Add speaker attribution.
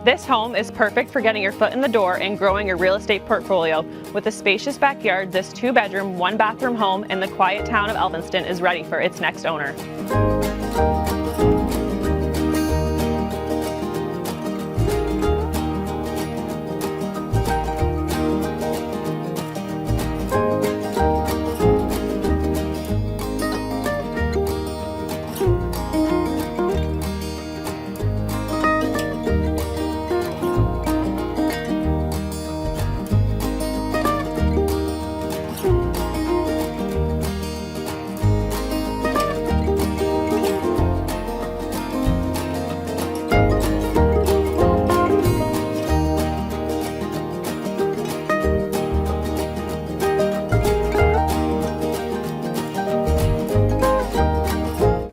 Speaker 1: This home is perfect for getting your foot in the door and growing your real estate portfolio. With a spacious backyard, this 2-bedroom, 1-bathroom home in the quiet town of Alvinston is ready for its next owner.